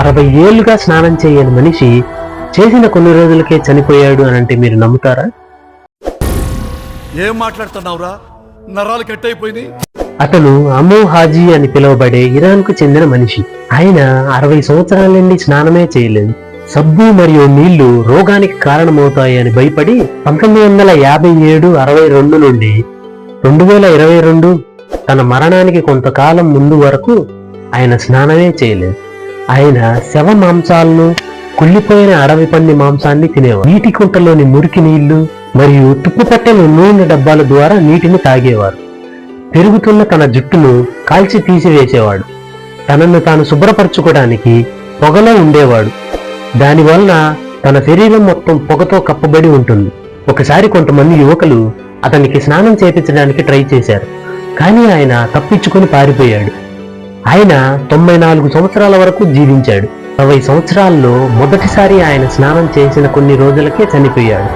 60 ఏళ్లుగా స్నానం చేయని మనిషి చేసిన కొన్ని రోజులకే చనిపోయాడు అని అంటే మీరు నమ్ముతారా? ఏం మాట్లాడుతున్నావురా? నరాలు కట్ అయిపోయింది. అతను అమో హాజీ అని పిలువబడే ఇరాన్ కు చెందిన మనిషి. ఆయన 60 సంవత్సరాల నుండి స్నానమే చేయలేదు. సబ్బు మరియు నీళ్లు రోగానికి కారణమవుతాయి అని భయపడి 1957-62 నుండి 2022 తన మరణానికి కొంతకాలం ముందు వరకు ఆయన స్నానమే చేయలేదు. ఆయన శవ మాంసాలను, కుళ్ళిపోయిన అడవి పంది మాంసాన్ని తినేవారు. నీటి కుంటలోని మురికి నీళ్లు మరియు తుప్పుపట్టెల నూనె డబ్బాల ద్వారా నీటిని తాగేవారు. పెరుగుతున్న తన జుట్టును కాల్చి తీసివేసేవాడు. తనను తాను శుభ్రపరచుకోవడానికి పొగలో ఉండేవాడు. దానివలన తన శరీరం మొత్తం పొగతో కప్పబడి ఉంటుంది. ఒకసారి కొంతమంది యువకులు అతనికి స్నానం చేపించడానికి ట్రై చేశారు, కానీ ఆయన తప్పించుకొని పారిపోయాడు. ఆయన 94 సంవత్సరాల వరకు జీవించాడు. 60 సంవత్సరాల్లో మొదటిసారి ఆయన స్నానం చేసిన కొన్ని రోజులకే చనిపోయాడు.